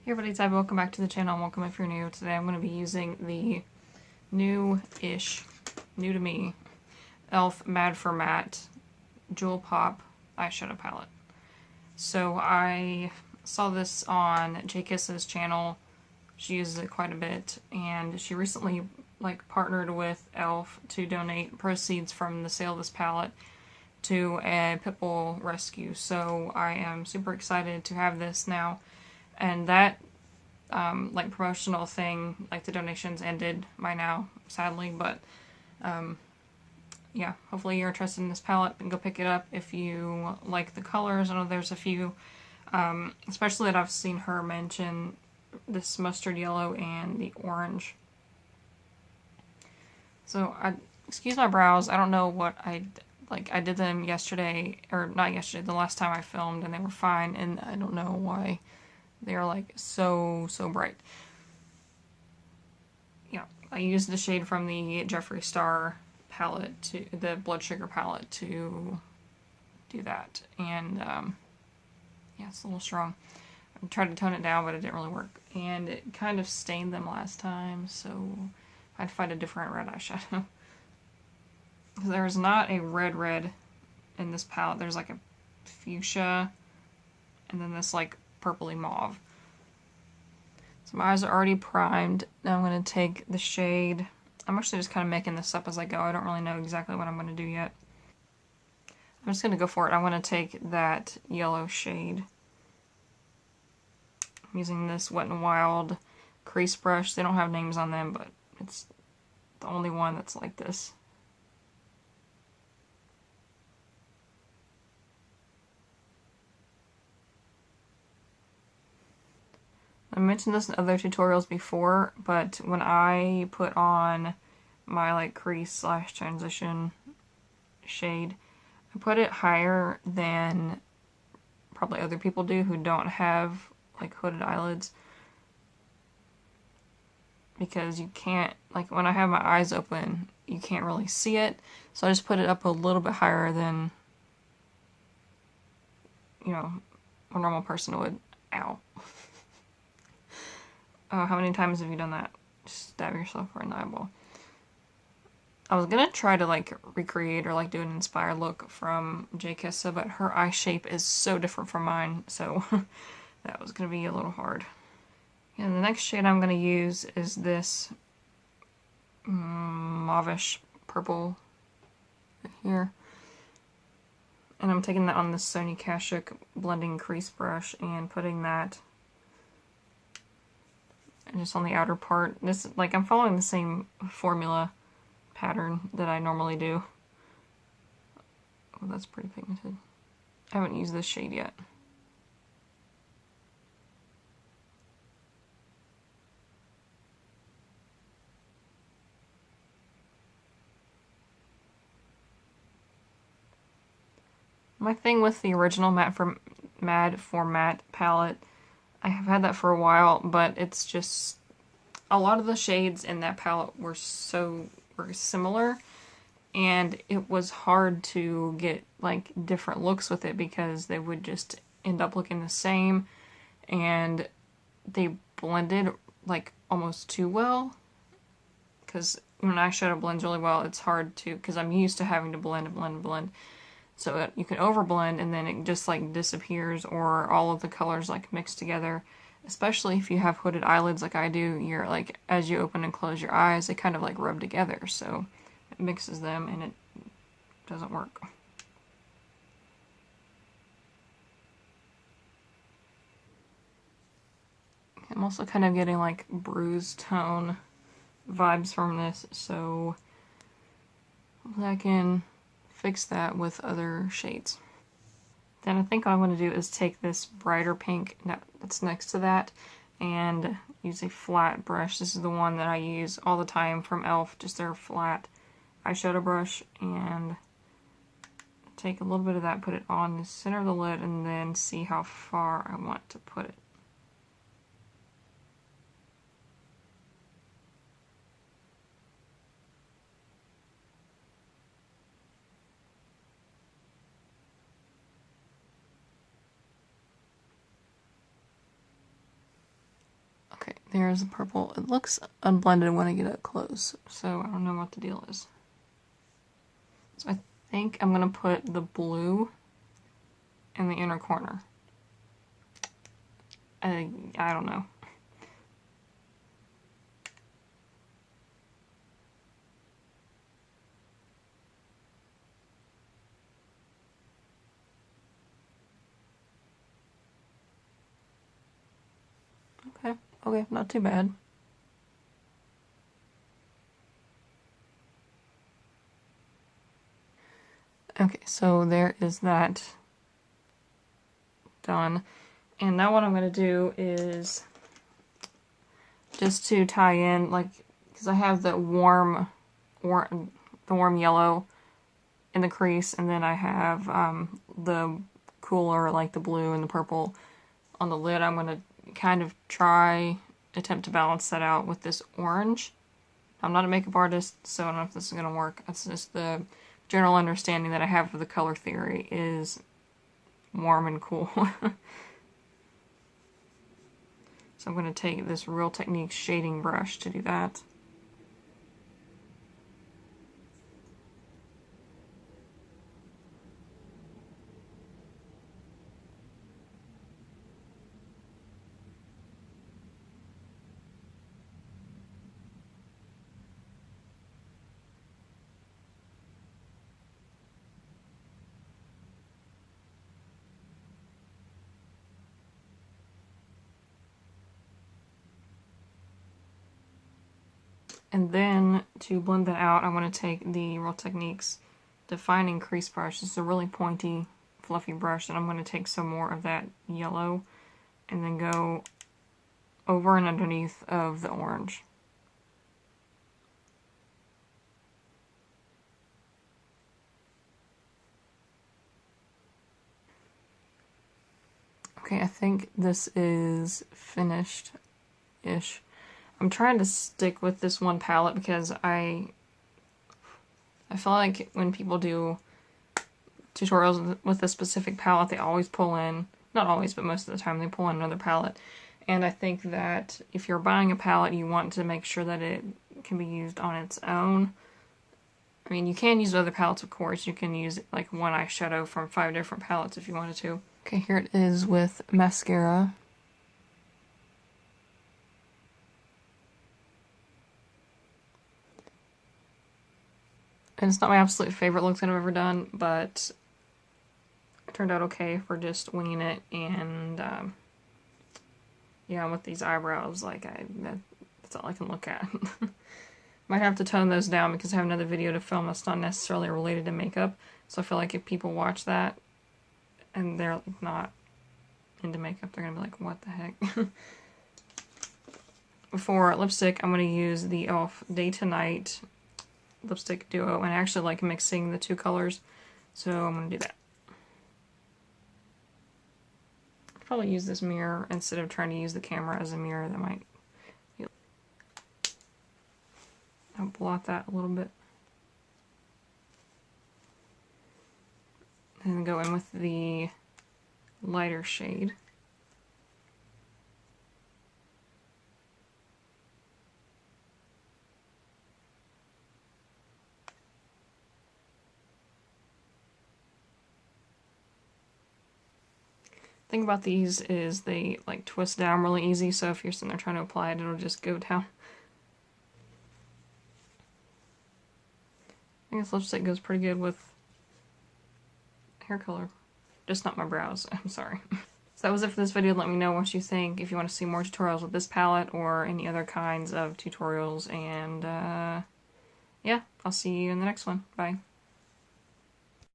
Hey everybody, Tab. Welcome back to the channel and welcome if you're new. Today I'm going to be using the new-ish, new to me, e.l.f. Mad for Matte Jewel Pop eyeshadow palette. So I saw this on J.Kiss's channel. She uses it quite a bit, and she recently partnered with e.l.f. to donate proceeds from the sale of this palette to a Pitbull rescue. So I am super excited to have this now. And that, promotional thing, the donations ended by now, sadly, but, yeah, hopefully you're interested in this palette and go pick it up if you like the colors. I know there's a few, especially that I've seen her mention this mustard yellow and the orange. So, excuse my brows, I don't know what I did them yesterday, or not yesterday, the last time I filmed, and they were fine, and I don't know why. They're so bright. Yeah, I used the shade from the Jeffree Star palette, the Blood Sugar palette, to do that. And yeah, it's a little strong. I tried to tone it down, but it didn't really work. And it kind of stained them last time, so I had to find a different red eyeshadow. There's not a red in this palette. There's a fuchsia, and then this purpley mauve. So my eyes are already primed. Now I'm going to take the shade. I'm actually just kind of making this up as I go. I don't really know exactly what I'm going to do yet. I'm just going to go for it. I'm going to take that yellow shade. I'm using this Wet n Wild crease brush. They don't have names on them, but it's the only one that's like this. I mentioned this in other tutorials before, but when I put on my crease / transition shade, I put it higher than probably other people do who don't have hooded eyelids, because you can't, when I have my eyes open, you can't really see it, so I just put it up a little bit higher than, you know, a normal person would. Ow. Oh, how many times have you done that? Just stab yourself right in the eyeball. I was gonna try to recreate or do an inspired look from J.Kissa, but her eye shape is so different from mine, so that was gonna be a little hard. And the next shade I'm gonna use is this mauvish purple here. And I'm taking that on this Sony Kashuk blending crease brush and putting that just on the outer part. This, I'm following the same formula pattern that I normally do. Oh, that's pretty pigmented. I haven't used this shade yet. My thing with the original Mad for Matte palette, I have had that for a while, but it's just, a lot of the shades in that palette were similar, and it was hard to get different looks with it because they would just end up looking the same, and they blended almost too well, because when eyeshadow blends really well, it's hard to, because I'm used to having to blend. So you can overblend and then it just disappears, or all of the colors mixed together. Especially if you have hooded eyelids like I do, you're as you open and close your eyes, they kind of rub together. So it mixes them and it doesn't work. I'm also kind of getting bruised tone vibes from this, so I can fix that with other shades. Then I think what I'm going to do is take this brighter pink that's next to that and use a flat brush. This is the one that I use all the time from e.l.f., just their flat eyeshadow brush, and take a little bit of that, put it on the center of the lid, and then see how far I want to put it. There's the purple. It looks unblended when I get up close, so I don't know what the deal is. So I think I'm going to put the blue in the inner corner. I don't know. Okay, not too bad. Okay, so there is that done. And now what I'm going to do is just to tie in, like, because I have the warm yellow in the crease, and then I have the cooler, like the blue and the purple on the lid. I'm going to kind of attempt to balance that out with this orange. I'm not a makeup artist, so I don't know if this is going to work. It's just the general understanding that I have of the color theory is warm and cool. So I'm going to take this Real Techniques shading brush to do that. And then to blend that out, I'm going to take the Real Techniques Defining Crease brush. This is a really pointy, fluffy brush, and I'm going to take some more of that yellow and then go over and underneath of the orange. Okay, I think this is finished-ish. I'm trying to stick with this one palette because I feel like when people do tutorials with a specific palette, they always pull in, not always, but most of the time, they pull in another palette. And I think that if you're buying a palette, you want to make sure that it can be used on its own. I mean, you can use other palettes, of course. You can use like one eyeshadow from 5 different palettes if you wanted to. Okay, here it is with mascara. And it's not my absolute favorite look that I've ever done, but it turned out okay for just winging it. And yeah, with these eyebrows, like that's all I can look at. Might have to tone those down because I have another video to film that's not necessarily related to makeup. So I feel like if people watch that and they're not into makeup, they're gonna be like, what the heck? For lipstick, I'm gonna use the e.l.f. Day to Night lipstick duo, and I actually like mixing the two colors, so I'm going to do that. I'll probably use this mirror instead of trying to use the camera as a mirror. That might be... I'll blot that a little bit. And then go in with the lighter shade. Thing about these is they like twist down really easy, so if you're sitting there trying to apply it, it'll just go down. I think this lipstick goes pretty good with hair color. Just not my brows, I'm sorry. So that was it for this video. Let me know what you think, if you want to see more tutorials with this palette or any other kinds of tutorials, and yeah, I'll see you in the next one. Bye.